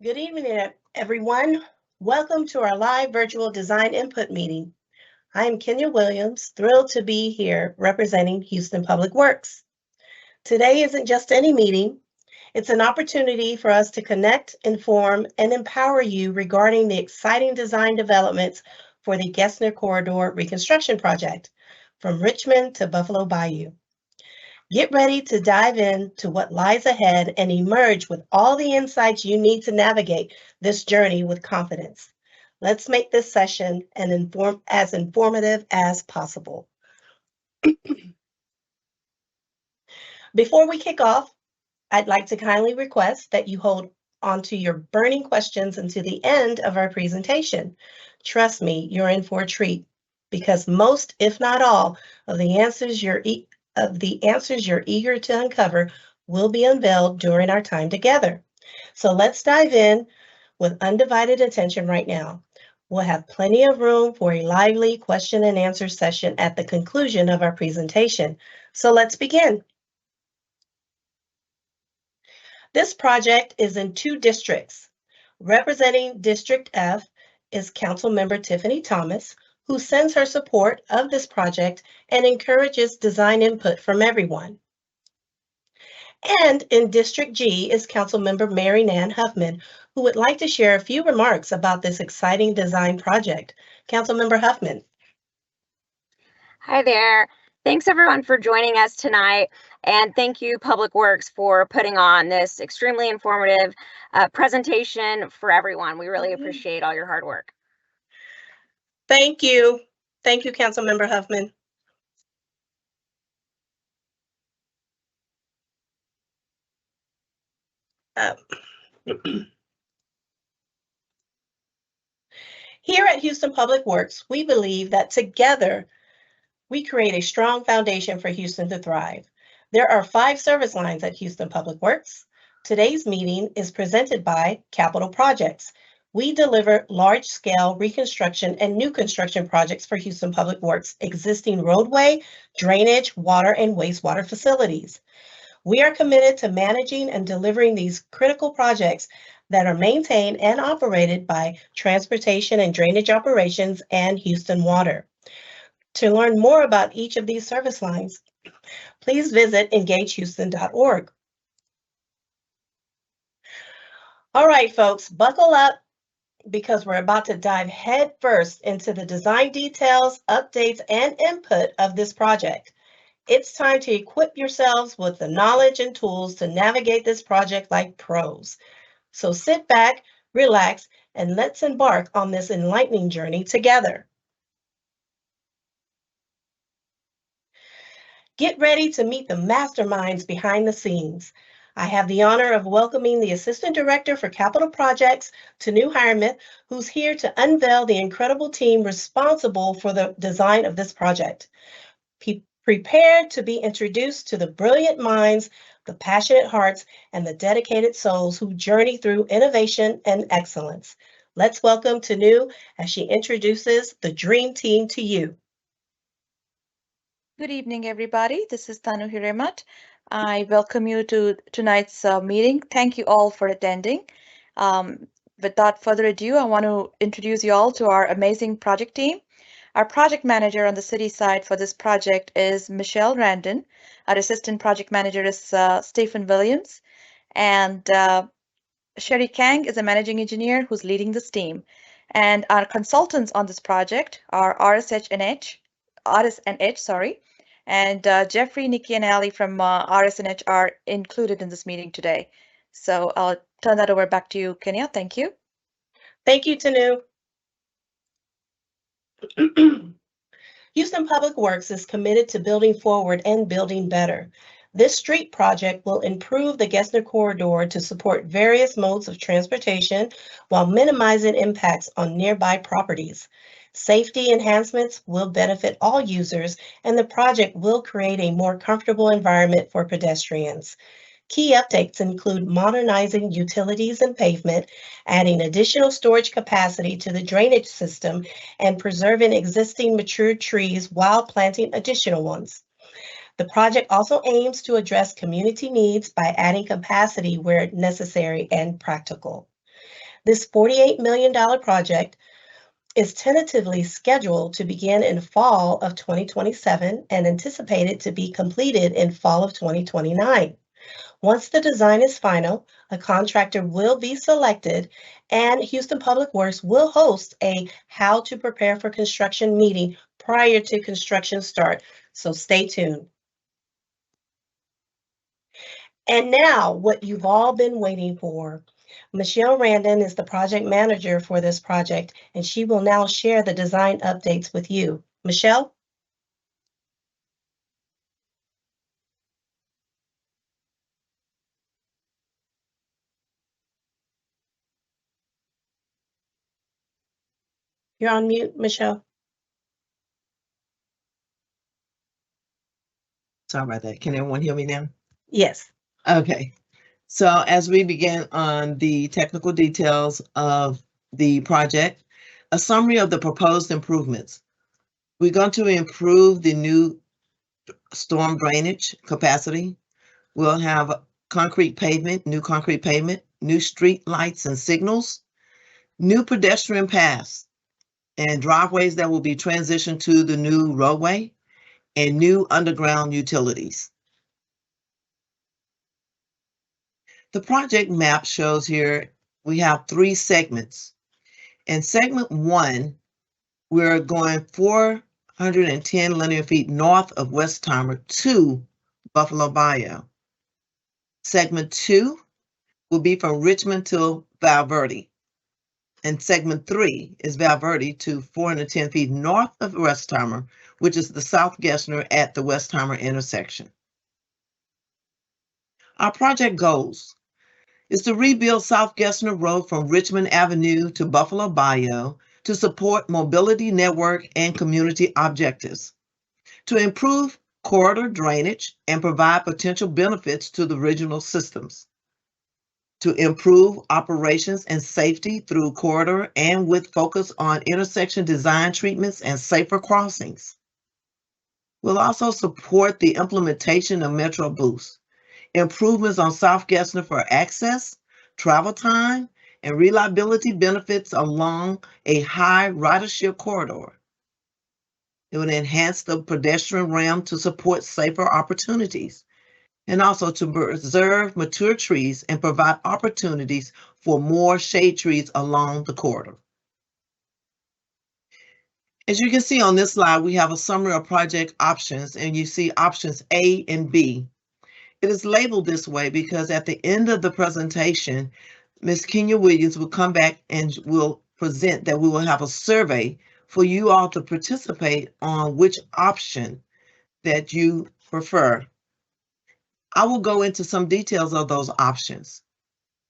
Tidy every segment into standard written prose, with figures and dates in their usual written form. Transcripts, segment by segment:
Good evening, everyone. Welcome to our live virtual design input meeting. I am Kenya Williams, thrilled to be here representing Houston Public Works. Today isn't just any meeting, it's an opportunity for us to connect, inform, and empower you regarding the exciting design developments for the Gessner Corridor Reconstruction Project from Richmond to Buffalo Bayou. Get ready to dive into what lies ahead and emerge with all the insights you need to navigate this journey with confidence. Let's make this session as informative as possible. Before we kick off, I'd like to kindly request that you hold onto your burning questions until the end of our presentation. Trust me, you're in for a treat because most, if not all, of the answers you're eager to uncover will be unveiled during our time together. So let's dive in with undivided attention right now. We'll have plenty of room for a lively question and answer session at the conclusion of our presentation. So let's begin. This project is in 2 districts. Representing District F is Councilmember Tiffany Thomas, who sends her support of this project and encourages design input from everyone. And in District G is Councilmember Mary Nan Huffman, who would like to share a few remarks about this exciting design project. Councilmember Huffman. Hi there. Thanks everyone for joining us tonight, and thank you Public Works for putting on this extremely informative presentation for everyone. We really appreciate all your hard work. Thank you. Thank you, Councilmember Huffman. Here at Houston Public Works, we believe that together we create a strong foundation for Houston to thrive. There are 5 service lines at Houston Public Works. Today's meeting is presented by Capital Projects. We deliver large-scale reconstruction and new construction projects for Houston Public Works' existing roadway, drainage, water, and wastewater facilities. We are committed to managing and delivering these critical projects that are maintained and operated by Transportation and Drainage Operations and Houston Water. To learn more about each of these service lines, please visit engagehouston.org. All right, folks, buckle up because we're about to dive headfirst into the design details, updates, and input of this project. It's time to equip yourselves with the knowledge and tools to navigate this project like pros. So sit back, relax, and let's embark on this enlightening journey together. Get ready to meet the masterminds behind the scenes. I have the honor of welcoming the Assistant Director for Capital Projects, Tanu Hiremith, who's here to unveil the incredible team responsible for the design of this project. Prepare to be introduced to the brilliant minds, the passionate hearts, and the dedicated souls who journey through innovation and excellence. Let's welcome Tanu as she introduces the dream team to you. Good evening, everybody. This is Tanu Hiremith. I welcome you to tonight's meeting. Thank you all for attending. Without further ado, I want to introduce you all to our amazing project team. Our project manager on the city side for this project is Michelle Randon. Our assistant project manager is Stephen Williams. And Sherry Kang is a managing engineer who's leading this team. And our consultants on this project are RSNH, and Jeffrey, Nikki, and Ali from RSNH are included in this meeting today. So I'll turn that over back to you, Kenya. Thank you. Thank you, Tanu. Houston Public Works is committed to building forward and building better. This street project will improve the Gessner Corridor to support various modes of transportation while minimizing impacts on nearby properties. Safety enhancements will benefit all users, and the project will create a more comfortable environment for pedestrians. Key updates include modernizing utilities and pavement, adding additional storage capacity to the drainage system, and preserving existing mature trees while planting additional ones. The project also aims to address community needs by adding capacity where necessary and practical. This $48 million project is tentatively scheduled to begin in fall of 2027 and anticipated to be completed in fall of 2029. Once the design is final, a contractor will be selected and Houston Public Works will host a How to Prepare for Construction meeting prior to construction start. So stay tuned. And now, what you've all been waiting for. Michelle Randon is the project manager for this project, and she will now share the design updates with you. Michelle? You're on mute, Michelle. Sorry about that. Can everyone hear me now? Yes. Okay. So as we begin on the technical details of the project, a summary of the proposed improvements. We're going to improve the new storm drainage capacity. We'll have concrete pavement, new street lights and signals, new pedestrian paths, and driveways that will be transitioned to the new roadway, and new underground utilities. The project map shows here we have 3 segments. In segment 1, we're going 410 linear feet north of Westheimer to Buffalo Bayou. Segment 2 will be from Richmond to Val Verde. And segment 3 is Val Verde to 410 feet north of Westheimer, which is the South Gessner at the Westheimer intersection. Our project goals is to rebuild South Gessner Road from Richmond Avenue to Buffalo Bayou to support mobility network and community objectives, to improve corridor drainage and provide potential benefits to the regional systems, to improve operations and safety through corridor and with focus on intersection design treatments and safer crossings. We'll also support the implementation of Metro Boost, improvements on South Gessner for access, travel time, and reliability benefits along a high ridership corridor. It would enhance the pedestrian realm to support safer opportunities, and also to preserve mature trees and provide opportunities for more shade trees along the corridor. As you can see on this slide, we have a summary of project options, and you see options A and B. It is labeled this way because at the end of the presentation, Ms. Kenya Williams will come back and will present that we will have a survey for you all to participate on which option that you prefer. I will go into some details of those options,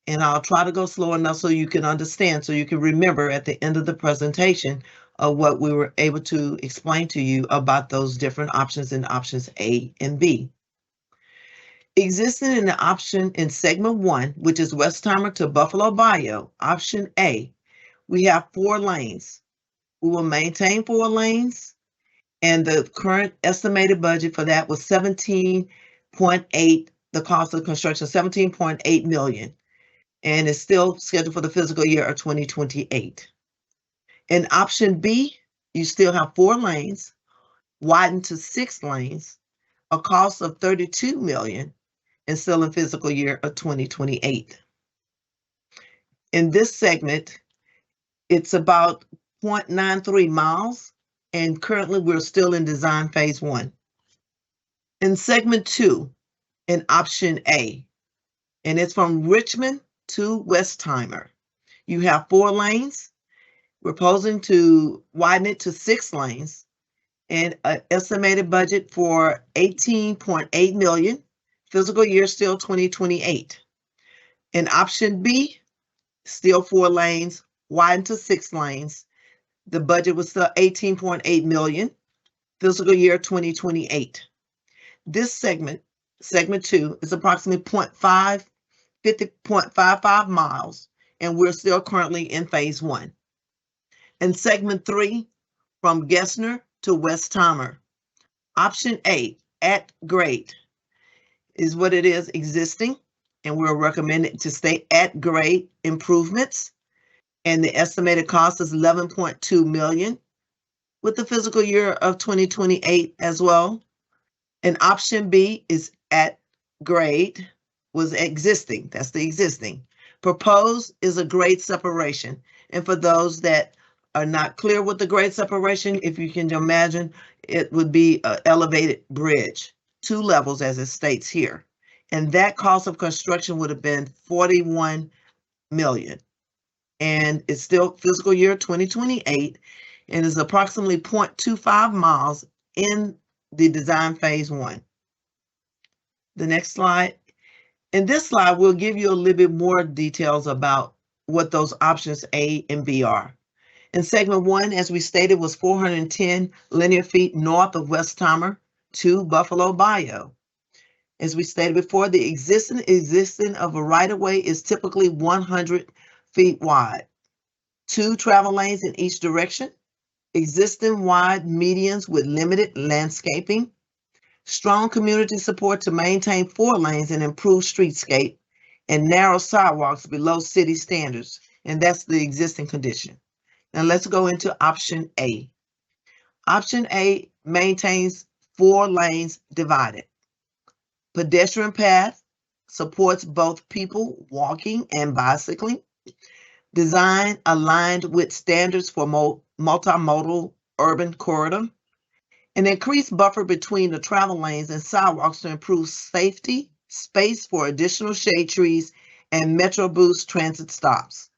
and I'll try to go slow enough so you can understand, so you can remember at the end of the presentation of what we were able to explain to you about those different options in options A and B. Existing in the option in segment 1, which is Westheimer to Buffalo Bayou, option A, we have 4 lanes. We will maintain 4 lanes, and the current estimated budget for that was 17.8, the cost of construction, 17.8 million, and it's still scheduled for the fiscal year of 2028. In option B, you still have 4 lanes, widened to 6 lanes, a cost of 32 million, and still in fiscal year of 2028. In this segment, it's about 0.93 miles, and currently we're still in design phase 1. In segment 2, in option A, and it's from Richmond to Westheimer, you have 4 lanes. We're proposing to widen it to 6 lanes, and an estimated budget for 18.8 million. Fiscal year still 2028. In option B, still 4 lanes, widened to 6 lanes. The budget was still 18.8 million. Fiscal year 2028. This segment 2, is approximately 50.55 miles, and we're still currently in phase 1. In segment 3, from Gessner to Westheimer, option A, at grade, is what it is existing, and we're recommending to stay at grade improvements. and the estimated cost is $11.2 million with the fiscal year of 2028 as well. And option B is at grade, was existing. That's the existing. Proposed is a grade separation. And for those that are not clear with the grade separation, if you can imagine, it would be an elevated bridge, 2 levels as it states here. And that cost of construction would have been $41 million. And it's still fiscal year 2028 and is approximately 0.25 miles in the design phase 1. The next slide. In this slide, we'll give you a little bit more details about what those options A and B are. In segment 1, as we stated, was 410 linear feet north of Westheimer to Buffalo Bayou. As we stated before, the existing of a right-of-way is typically 100 feet wide. 2 travel lanes in each direction. Existing wide medians with limited landscaping. Strong community support to maintain 4 lanes and improve streetscape, and narrow sidewalks below city standards. And that's the existing condition. Now let's go into option A. Option A maintains 4 lanes divided. Pedestrian path supports both people walking and bicycling. Design aligned with standards for multimodal urban corridor. An increased buffer between the travel lanes and sidewalks to improve safety, space for additional shade trees, and Metrobus transit stops.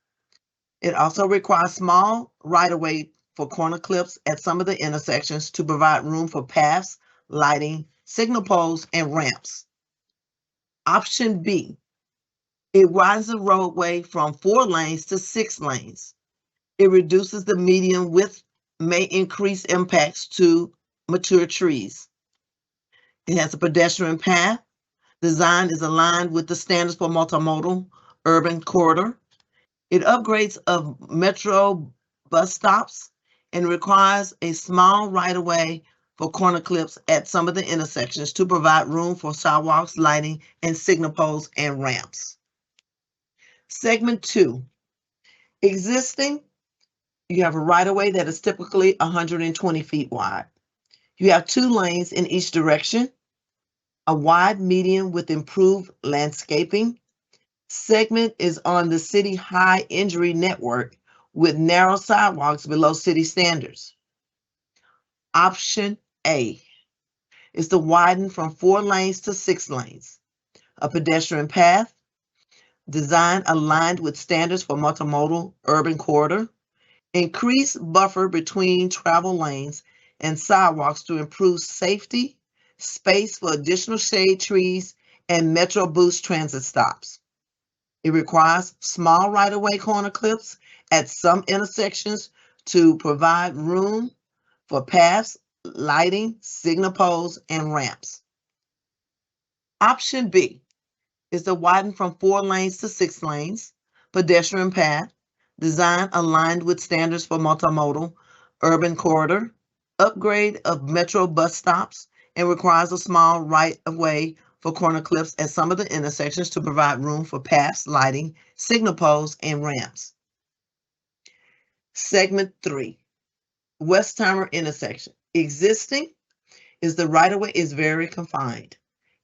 It also requires small right-of-way for corner clips at some of the intersections to provide room for paths, lighting, signal poles, and ramps. Option B, it widens the roadway from 4 lanes to 6 lanes. It reduces the median width, may increase impacts to mature trees. It has a pedestrian path. Design is aligned with the standards for multimodal urban corridor. It upgrades of metro bus stops and requires a small right-of-way for corner clips at some of the intersections to provide room for sidewalks, lighting, and signal poles and ramps. Segment 2, existing, you have a right-of-way that is typically 120 feet wide. You have 2 lanes in each direction, a wide median with improved landscaping. Segment is on the city high injury network with narrow sidewalks below city standards. Option A is to widen from 4 lanes to 6 lanes. A pedestrian path, design aligned with standards for multimodal urban corridor. Increase buffer between travel lanes and sidewalks to improve safety, space for additional shade trees, and Metrobus transit stops. It requires small right-of-way corner clips at some intersections to provide room for paths, lighting, signal poles, and ramps. Option B is to widen from 4 lanes to 6 lanes, pedestrian path, design aligned with standards for multimodal urban corridor, upgrade of metro bus stops, and requires a small right-of-way for corner clips at some of the intersections to provide room for paths, lighting, signal poles, and ramps. Segment 3, Westheimer intersection. Existing is the right-of-way is very confined.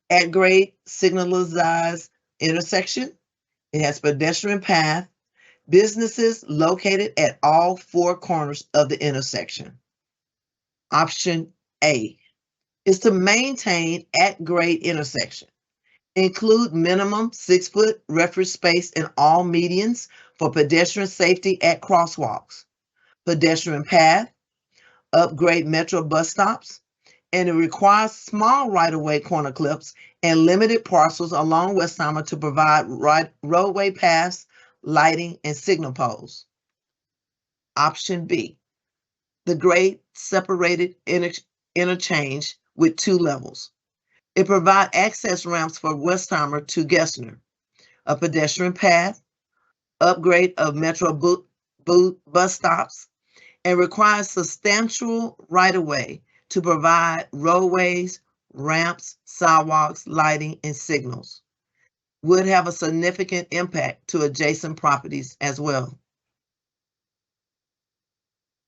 At grade signalized intersection. It has pedestrian path, businesses located at all 4 corners of the intersection. Option A is to maintain at grade intersection. Include minimum 6-foot reference space in all medians for pedestrian safety at crosswalks. Pedestrian path, upgrade metro bus stops, and it requires small right-of-way corner clips and limited parcels along Westheimer to provide roadway paths, lighting, and signal poles. Option B, the grade separated interchange with 2 levels. It provides access ramps for Westheimer to Gessner, a pedestrian path, upgrade of metro bus stops, and requires substantial right-of-way to provide roadways, ramps, sidewalks, lighting, and signals. Would have a significant impact to adjacent properties as well.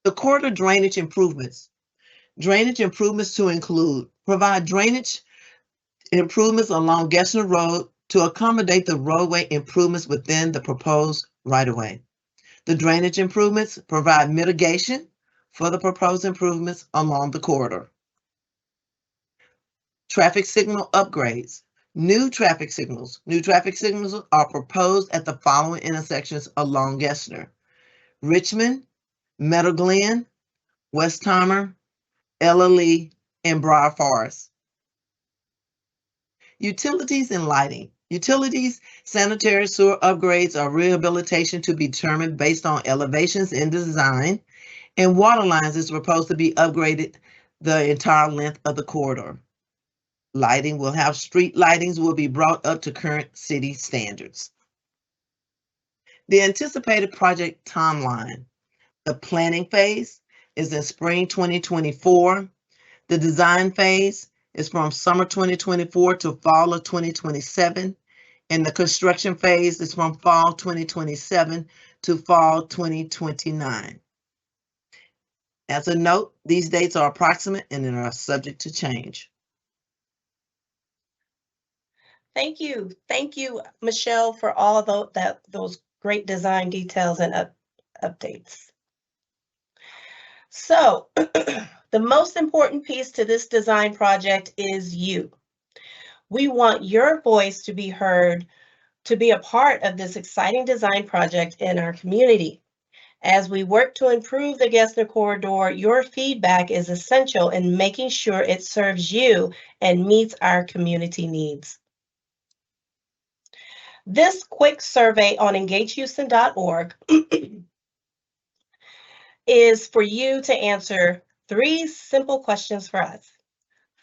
The corridor drainage improvements. Drainage improvements to include provide drainage improvements along Gessner Road to accommodate the roadway improvements within the proposed right-of-way. The drainage improvements provide mitigation for the proposed improvements along the corridor. Traffic signal upgrades. New traffic signals. New traffic signals are proposed at the following intersections along Gessner: Richmond, Meadow Glen, Westheimer, LLE, and Briar Forest. Utilities and lighting. Utilities, sanitary sewer upgrades or rehabilitation to be determined based on elevations in design, and water lines is proposed to be upgraded the entire length of the corridor. Lighting will have street lightings will be brought up to current city standards. The anticipated project timeline. The planning phase is in spring 2024. The design phase is from summer 2024 to fall of 2027. And the construction phase is from fall 2027 to fall 2029. As a note, these dates are approximate and are subject to change. Thank you. Thank you, Michelle, for all those great design details and updates. So the most important piece to this design project is you. We want your voice to be heard, to be a part of this exciting design project in our community. As we work to improve the Gessner Corridor, your feedback is essential in making sure it serves you and meets our community needs. This quick survey on engagehouston.org is for you to answer 3 simple questions for us.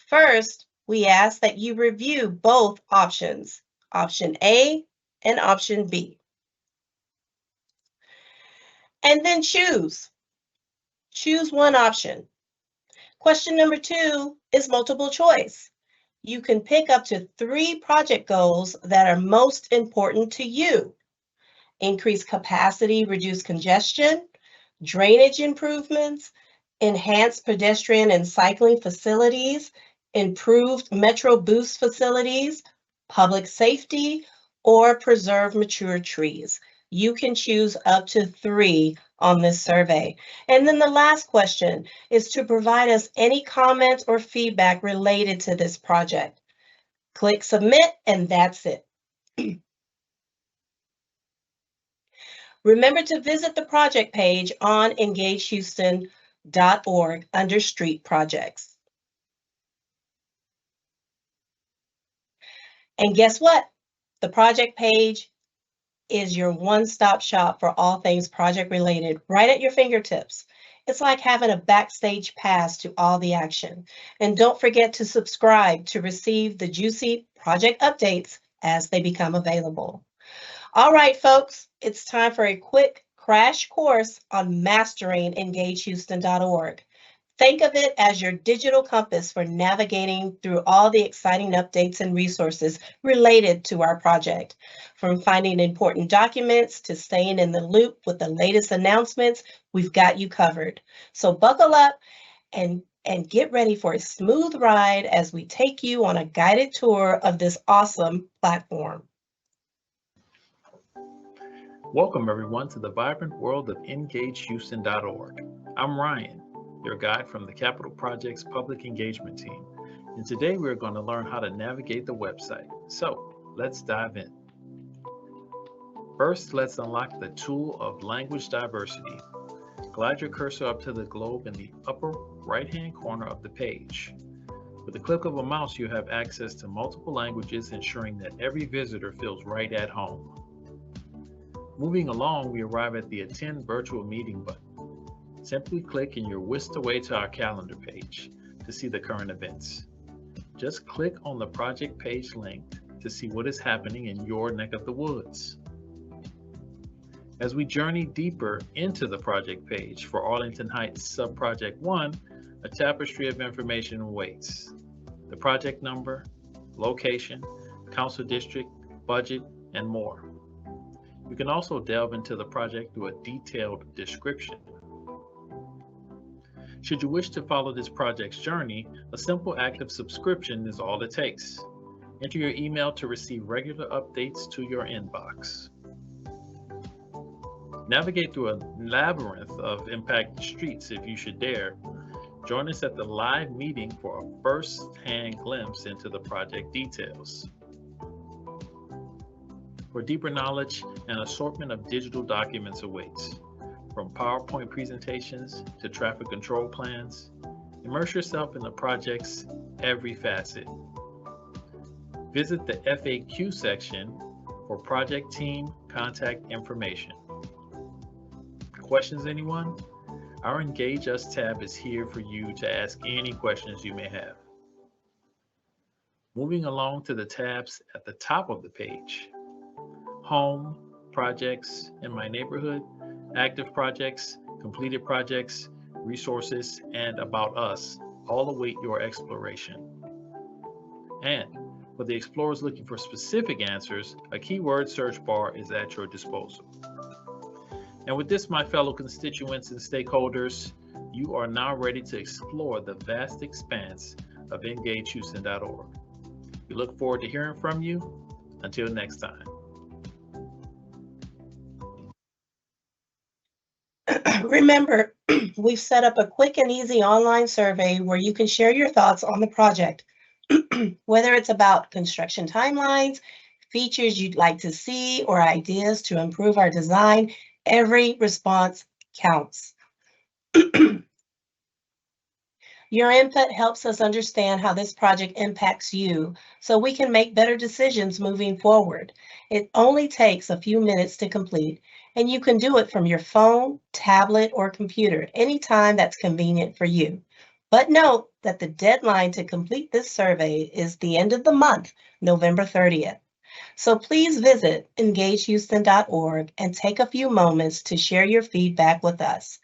First, we ask that you review both options, option A and option B. And then choose one option. Question number 2 is multiple choice. You can pick up to 3 project goals that are most important to you. Increase capacity, reduce congestion, drainage improvements, enhanced pedestrian and cycling facilities, improved Metro Boost facilities, public safety, or preserve mature trees. You can choose up to 3 on this survey. And then the last question is to provide us any comments or feedback related to this project. Click submit, and that's it. Remember to visit the project page on engagehouston.org under street projects. And guess what? The project page is your one-stop shop for all things project related, right at your fingertips. It's like having a backstage pass to all the action. And don't forget to subscribe to receive the juicy project updates as they become available. All right, folks, it's time for a quick crash course on mastering engagehouston.org. Think of it as your digital compass for navigating through all the exciting updates and resources related to our project. From finding important documents to staying in the loop with the latest announcements, we've got you covered. So buckle up and get ready for a smooth ride as we take you on a guided tour of this awesome platform. Welcome everyone to the vibrant world of engagehouston.org. I'm Ryan, your guide from the Capital Project's public engagement team. And today we're going to learn how to navigate the website. So let's dive in. First, let's unlock the tool of language diversity. Glide your cursor up to the globe in the upper right-hand corner of the page. With the click of a mouse, you have access to multiple languages, ensuring that every visitor feels right at home. Moving along, we arrive at the Attend Virtual Meeting button. Simply click and you're whisked away to our calendar page to see the current events. Just click on the project page link to see what is happening in your neck of the woods. As we journey deeper into the project page for Arlington Heights Subproject 1, a tapestry of information awaits. The project number, location, council district, budget, and more. You can also delve into the project through a detailed description. Should you wish to follow this project's journey, a simple act of subscription is all it takes. Enter your email to receive regular updates to your inbox. Navigate through a labyrinth of impacted streets if you should dare. Join us at the live meeting for a first-hand glimpse into the project details. For deeper knowledge, an assortment of digital documents awaits. From PowerPoint presentations to traffic control plans, immerse yourself in the project's every facet. Visit the FAQ section for project team contact information. Questions, anyone? Our Engage Us tab is here for you to ask any questions you may have. Moving along to the tabs at the top of the page. Home, Projects, In My Neighborhood, Active Projects, Completed Projects, Resources, and About Us all await your exploration. And for the explorers looking for specific answers, a keyword search bar is at your disposal. And with this, my fellow constituents and stakeholders, you are now ready to explore the vast expanse of EngageHouston.org. We look forward to hearing from you. Until next time. Remember, we've set up a quick and easy online survey where you can share your thoughts on the project, whether it's about construction timelines, features you'd like to see, or ideas to improve our design. Every response counts. Your input helps us understand how this project impacts you so we can make better decisions moving forward. It only takes a few minutes to complete, and you can do it from your phone, tablet, or computer anytime that's convenient for you. But note that the deadline to complete this survey is the end of the month, November 30th. So please visit EngageHouston.org and take a few moments to share your feedback with us.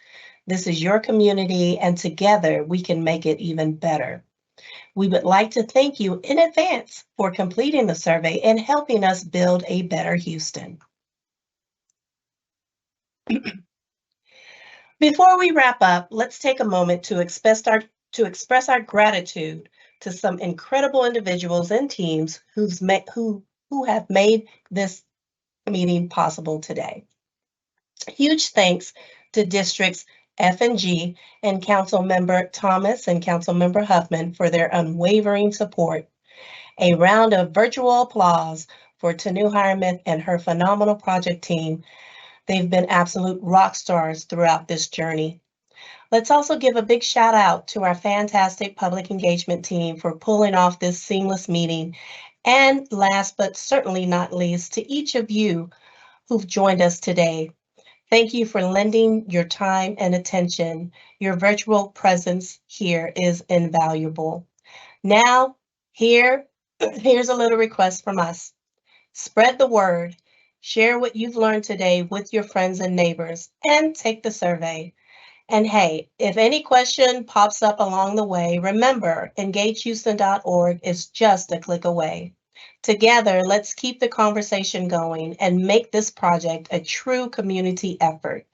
This is your community, and together we can make it even better. We would like to thank you in advance for completing the survey and helping us build a better Houston. Before we wrap up, let's take a moment to express our gratitude to some incredible individuals and teams who have made this meeting possible today. Huge thanks to districts F and G and Councilmember Thomas and Councilmember Huffman for their unwavering support. A round of virtual applause for Tanu Hireman and her phenomenal project team. They've been absolute rock stars throughout this journey. Let's also give a big shout out to our fantastic public engagement team for pulling off this seamless meeting. And last but certainly not least, to each of you who've joined us today. Thank you for lending your time and attention. Your virtual presence here is invaluable. Now, here's a little request from us. Spread the word. Share what you've learned today with your friends and neighbors, and take the survey. And hey, if any question pops up along the way, remember, EngageHouston.org is just a click away. Together, let's keep the conversation going and make this project a true community effort.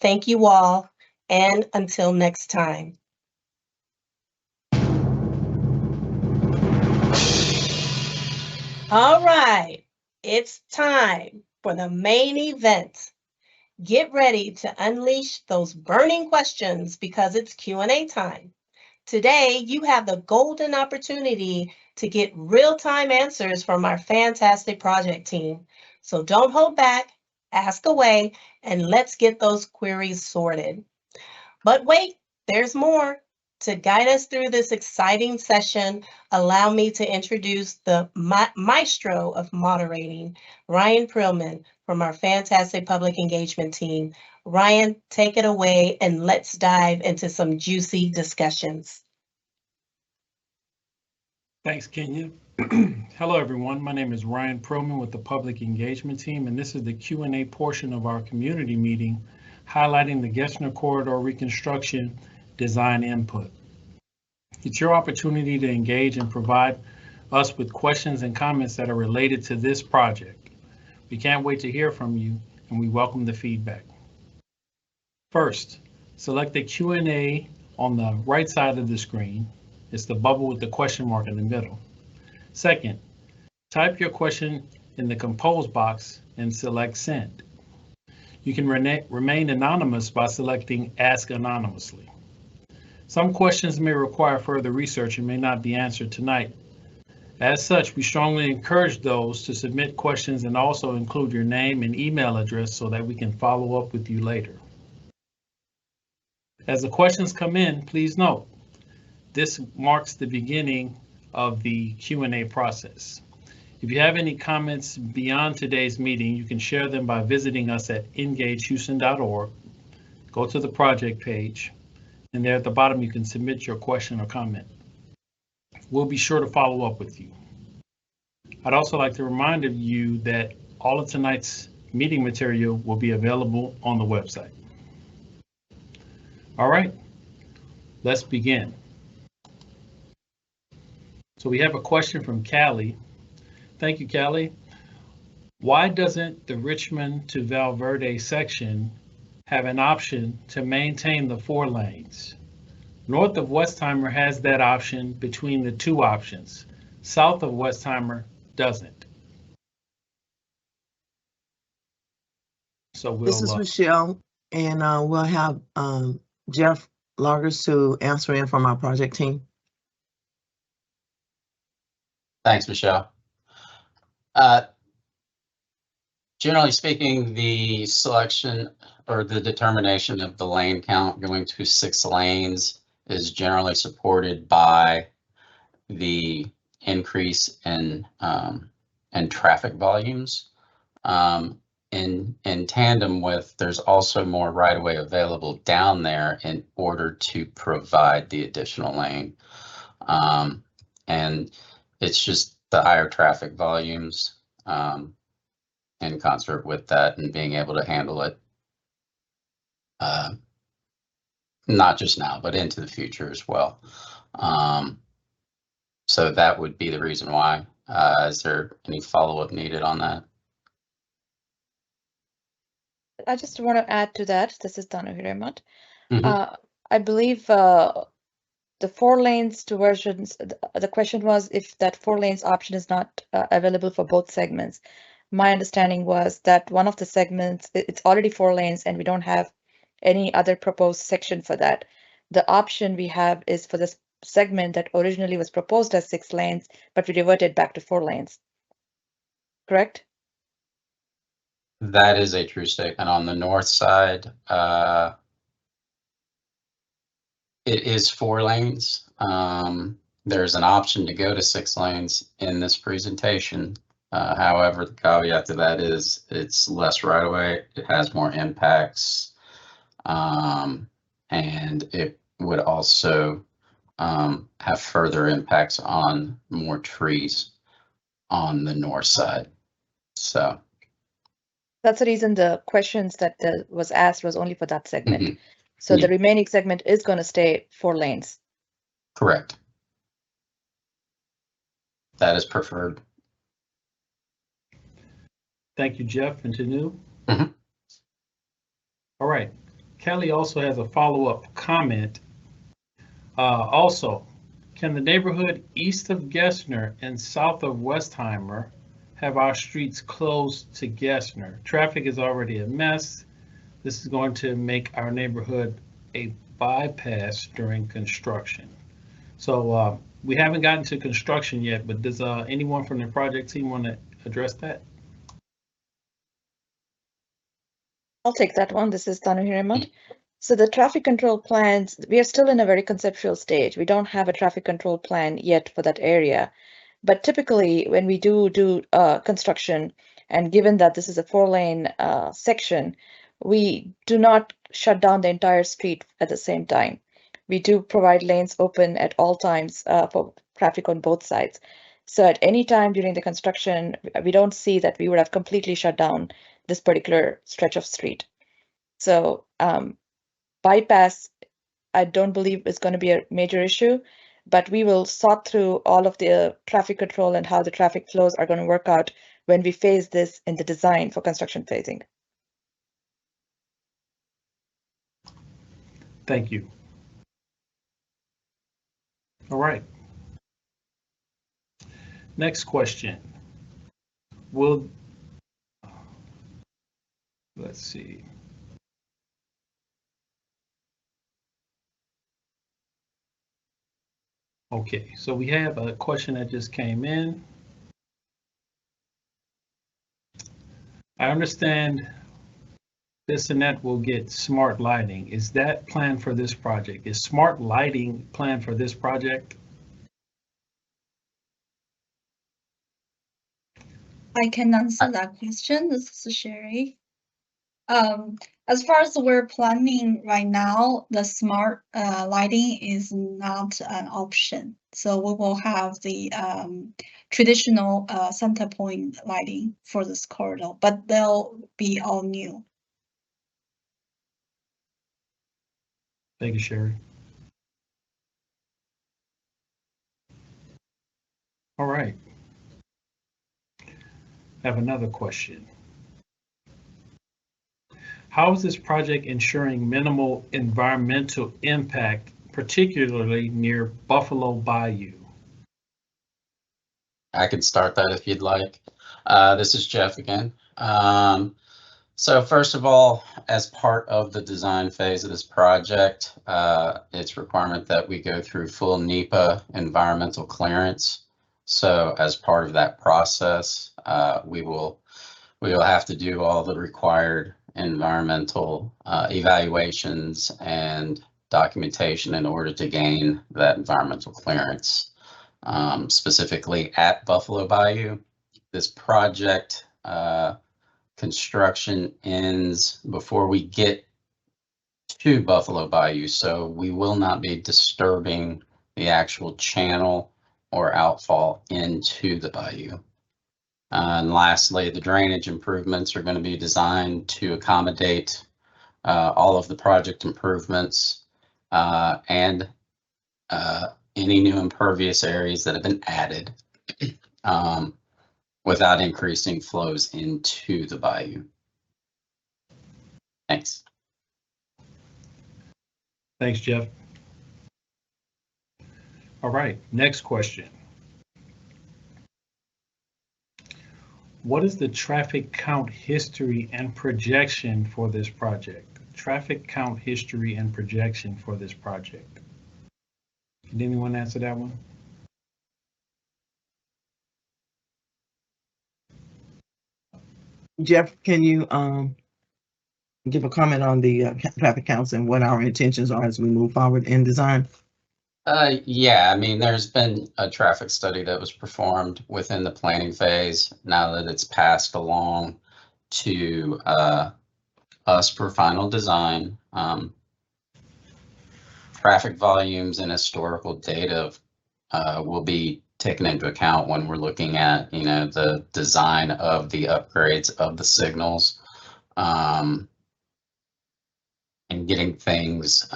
Thank you all, and until next time. All right, it's time for the main event. Get ready to unleash those burning questions because it's Q&A time. Today, you have the golden opportunity to get real-time answers from our fantastic project team. So don't hold back, ask away, and let's get those queries sorted. But wait, there's more. To guide us through this exciting session, allow me to introduce the maestro of moderating, Ryan Perlman from our fantastic public engagement team. Ryan, take it away and let's dive into some juicy discussions. Thanks, Kenya. Hello, everyone. My name is Ryan Perlman with the Public Engagement Team, and this is the Q&A portion of our community meeting highlighting the Gessner Corridor Reconstruction design input. It's your opportunity to engage and provide us with questions and comments that are related to this project. We can't wait to hear from you, and we welcome the feedback. First, select the Q&A on the right side of the screen. It's the bubble with the question mark in the middle. Second, type your question in the compose box and select send. You can remain anonymous by selecting ask anonymously. Some questions may require further research and may not be answered tonight. As such, we strongly encourage those to submit questions and also include your name and email address so that we can follow up with you later. As the questions come in, please note, this marks the beginning of the Q&A process. If you have any comments beyond today's meeting, you can share them by visiting us at engagehouston.org. Go to the project page, and there at the bottom you can submit your question or comment. We'll be sure to follow up with you. I'd also like to remind you that all of tonight's meeting material will be available on the website. All right, let's begin. So we have a question from Callie. Thank you, Callie. Why doesn't the Richmond to Valverde section have an option to maintain the 4 lanes? North of Westheimer has that option between the 2 options. South of Westheimer doesn't. So This is Michelle, and we'll have Jeff Largers to answer in from our project team. Thanks, Michelle. Generally speaking, the selection or the determination of the lane count going to 6 lanes is generally supported by the increase in traffic volumes. In tandem with, there's also more right-of-way available down there in order to provide the additional lane. And it's just the higher traffic volumes in concert with that and being able to handle it, not just now, but into the future as well. So that would be the reason why. Is there any follow-up needed on that? I just want to add to that. This is Tanu Hiremat. I believe the 4 lanes diversions, the question was if that 4 lanes option is not available for both segments. My understanding was that one of the segments, it's already 4 lanes and we don't have any other proposed section for that. The option we have is for this segment that originally was proposed as 6 lanes, but we reverted back to 4 lanes. Correct? That is a true statement. On the north side, it is 4 lanes. There's an option to go to 6 lanes in this presentation. However, the caveat to that is it's less right away. It has more impacts. And it would also have further impacts on more trees on the north side. So that's the reason the questions that was asked was only for that segment. So Yeah. the remaining segment is going to stay 4 lanes. Correct. That is preferred. Thank you, Jeff and Tanu. Mhm. All right. Kelly also has a follow-up comment. Also, can the neighborhood east of Gessner and south of Westheimer have our streets closed to Gessner? Traffic is already a mess. This is going to make our neighborhood a bypass during construction. So we haven't gotten to construction yet, but does anyone from the project team want to address that? I'll take that one. This is Tanu Hiremat. So the traffic control plans, we are still in a very conceptual stage. We don't have a traffic control plan yet for that area. But typically when we do construction, and given that this is a 4-lane section, we do not shut down the entire street at the same time. We do provide lanes open at all times for traffic on both sides. So at any time during the construction, we don't see that we would have completely shut down this particular stretch of street. So bypass, I don't believe is going to be a major issue, but we will sort through all of the traffic control and how the traffic flows are going to work out when we phase this in the design for construction phasing. Thank you. All right. Next question. Let's see. Okay, so we have a question that just came in. I understand this and that will get smart lighting. Is that planned for this project? Is smart lighting planned for this project? I can answer that question. This is Sherry. As far as we're planning right now, the smart lighting is not an option. So we will have the traditional center point lighting for this corridor, but they'll be all new. Thank you, Sherry. All right. I have another question. How is this project ensuring minimal environmental impact, particularly near Buffalo Bayou? I can start that if you'd like. This is Jeff again. So first of all, as part of the design phase of this project, it's requirement that we go through full NEPA environmental clearance. So as part of that process, we will have to do all the required environmental evaluations and documentation in order to gain that environmental clearance. Specifically at Buffalo Bayou, this project construction ends before we get to Buffalo Bayou, so we will not be disturbing the actual channel or outfall into the bayou. And lastly, the drainage improvements are going to be designed to accommodate all of the project improvements and any new impervious areas that have been added without increasing flows into the bayou. Thanks. Thanks, Jeff. All right, next question. What is the traffic count history and projection for this project? Traffic count history and projection for this project. Did anyone answer that one? Jeff, can you give a comment on the traffic counts and what our intentions are as we move forward in design? Yeah, I mean, there's been a traffic study that was performed within the planning phase. Now that it's passed along to us for final design, traffic volumes and historical data will be taken into account when we're looking at, the design of the upgrades of the signals, and getting things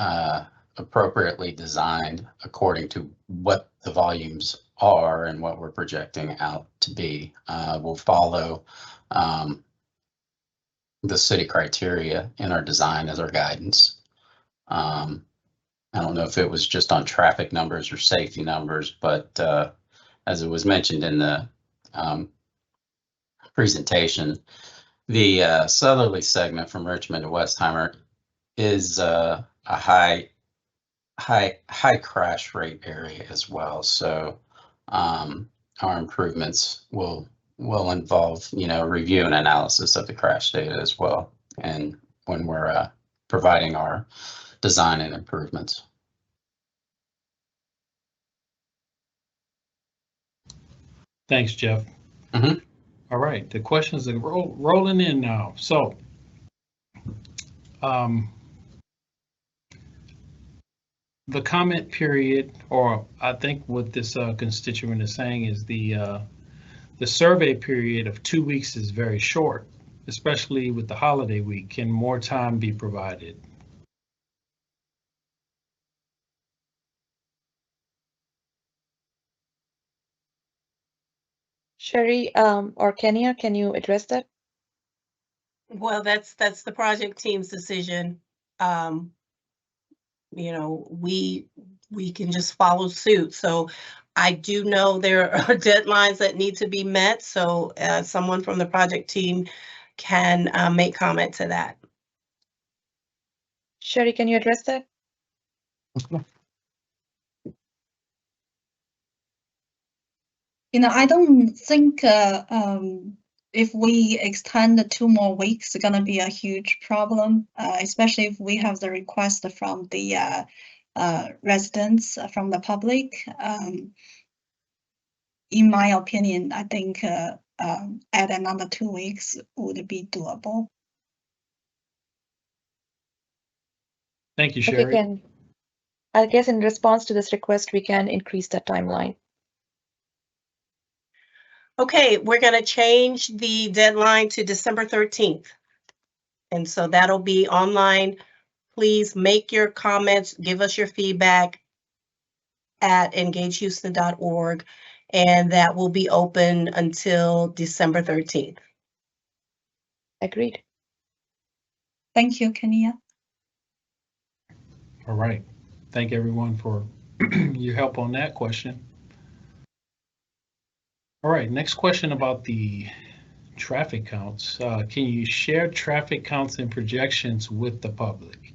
appropriately designed according to what the volumes are and what we're projecting out to be. We'll follow the city criteria in our design as our guidance. I don't know if it was just on traffic numbers or safety numbers, but as it was mentioned in the presentation, the southerly segment from Richmond to Westheimer is a high crash rate area as well. So our improvements will involve, review and analysis of the crash data as well, and when we're providing our design and improvements. Thanks, Jeff. Mm-hmm. All right, the questions are rolling in now. So the comment period, or I think what this constituent is saying is the survey period of 2 weeks is very short, especially with the holiday week. Can more time be provided? Sherry or Kenya, can you address that? Well, that's the project team's decision. We we can just follow suit. So I do know there are deadlines that need to be met, so someone from the project team can make comment to that. Sherry, can you address that? I don't think if we extend the 2 more weeks, it's gonna be a huge problem, especially if we have the request from the residents, from the public. In my opinion, I think add another 2 weeks would be doable. Thank you, Okay, Sherry. I guess in response to this request, we can increase that timeline. Okay, we're going to change the deadline to December 13th. And so that'll be online. Please make your comments, give us your feedback at engagehouston.org, and that will be open until December 13th. Agreed. Thank you, Kenia. All right. Thank everyone for your help on that question. All right, next question about the traffic counts. Can you share traffic counts and projections with the public?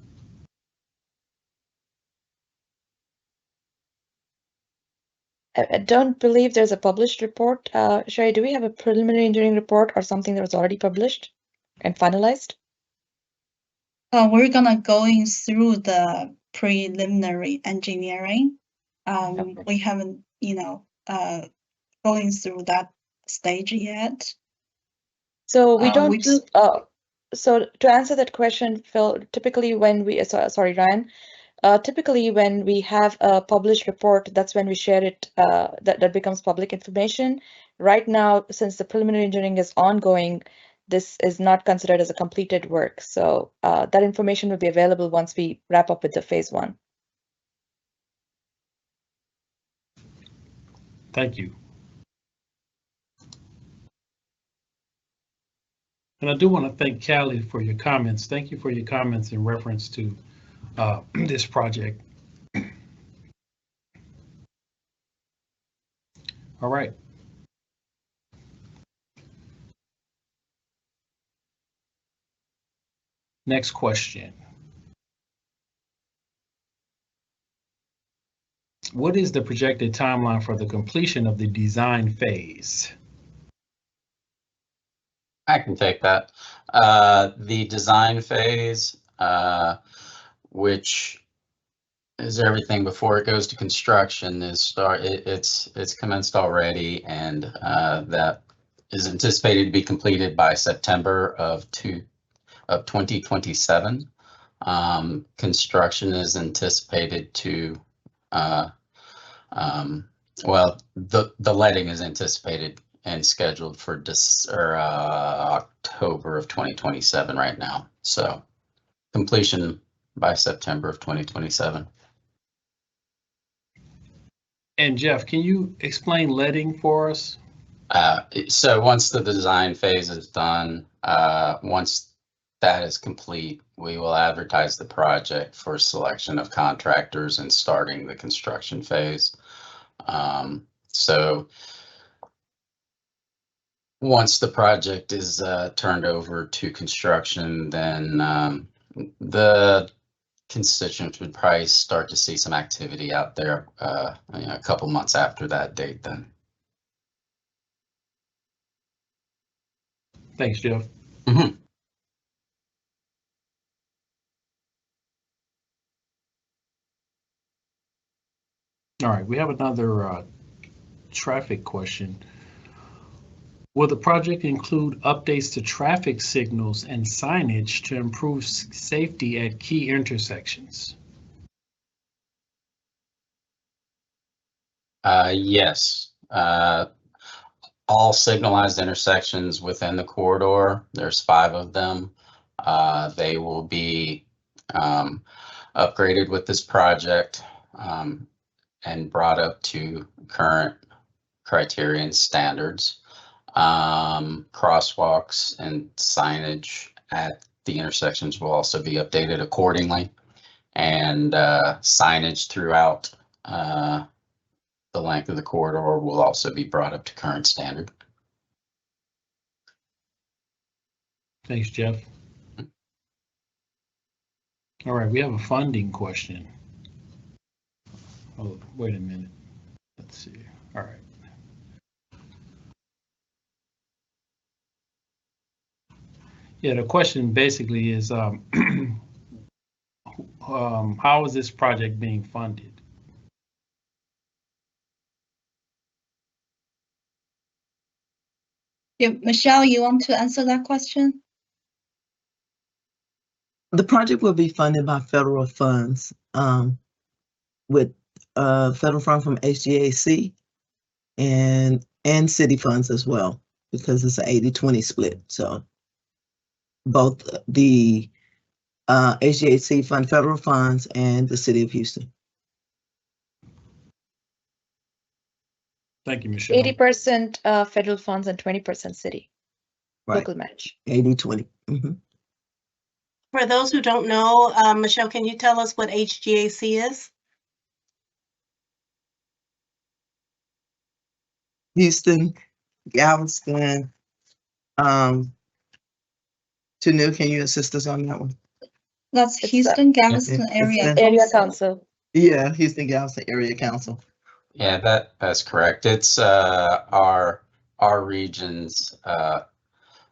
I don't believe there's a published report. Sherry, do we have a preliminary engineering report or something that was already published and finalized? We're gonna going through the preliminary engineering. Okay. We haven't, going through that stage yet. So we don't we- do, so to answer that question, Phil, typically when we, sorry, Ryan, typically when we have a published report, that's when we share it, that becomes public information. Right now, since the preliminary engineering is ongoing, this is not considered as a completed work. So that information will be available once we wrap up with the phase 1. Thank you. And I do want to thank Callie for your comments. Thank you for your comments in reference to this project. All right. Next question. What is the projected timeline for the completion of the design phase? I can take that. The design phase, which is everything before it goes to construction, it's commenced already, and that is anticipated to be completed by September of 2027. Construction is anticipated to well, the letting is anticipated and scheduled for October of 2027 right now. So completion by September of 2027. And Jeff, can you explain letting for us? So once the design phase is done, once that is complete, we will advertise the project for selection of contractors and starting the construction phase. So once the project is turned over to construction, then the constituents would probably start to see some activity out there a couple months after that date then. Thanks, Jeff. Mm-hmm. All right, we have another traffic question. Will the project include updates to traffic signals and signage to improve safety at key intersections? Yes. All signalized intersections within the corridor, there's 5 of them. They will be upgraded with this project and brought up to current criterion standards. Crosswalks and signage at the intersections will also be updated accordingly, and signage throughout the length of the corridor will also be brought up to current standard. Thanks, Jeff. All right, we have a funding question. Oh, wait a minute. Let's see. All right. Yeah, the question basically is, how is this project being funded? Yeah, Michelle, you want to answer that question? The project will be funded by federal funds, with federal fund from HGAC and city funds as well, because it's an 80-20 split. So both the HGAC fund federal funds and the city of Houston. Thank you, Michelle. 80% federal funds and 20% city. Right. Local match. 80-20. For those who don't know, Michelle, can you tell us what HGAC is? Houston, Galveston. Tanu, can you assist us on that one? That's It's Houston Galveston Area Council. Yeah, Houston Galveston Area Council. Yeah, that's correct. It's our region's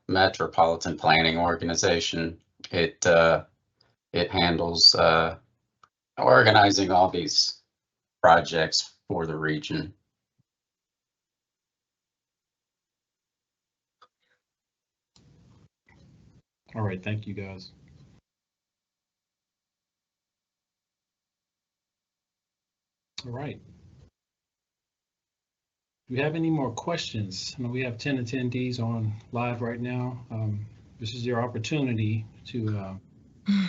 metropolitan planning organization. It handles organizing all these projects for the region. All right, thank you, guys. All right. Do we have any more questions? I know we have 10 attendees on live right now. This is your opportunity to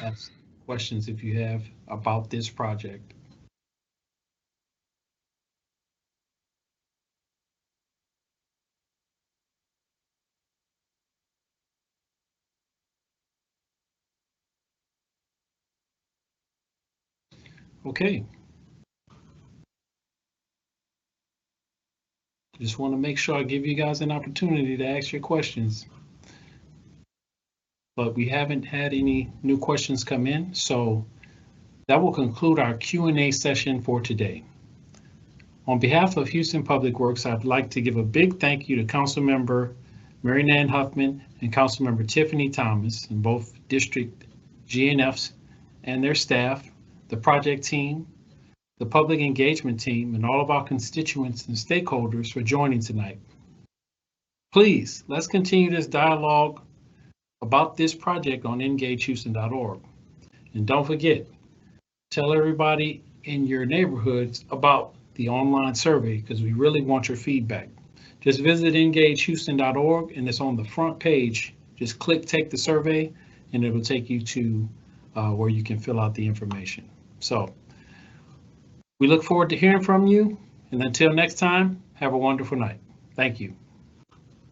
ask questions if you have about this project. Okay. Just want to make sure I give you guys an opportunity to ask your questions. But we haven't had any new questions come in, so that will conclude our Q&A session for today. On behalf of Houston Public Works, I'd like to give a big thank you to Councilmember Mary Nan Huffman and Councilmember Tiffany Thomas in both District GNFs and their staff, the project team, the public engagement team, and all of our constituents and stakeholders for joining tonight. Please, let's continue this dialogue about this project on engagehouston.org. And don't forget, tell everybody in your neighborhoods about the online survey, because we really want your feedback. Just visit engagehouston.org and it's on the front page. Just click take the survey and it'll take you to where you can fill out the information. So we look forward to hearing from you, and until next time, have a wonderful night. Thank you.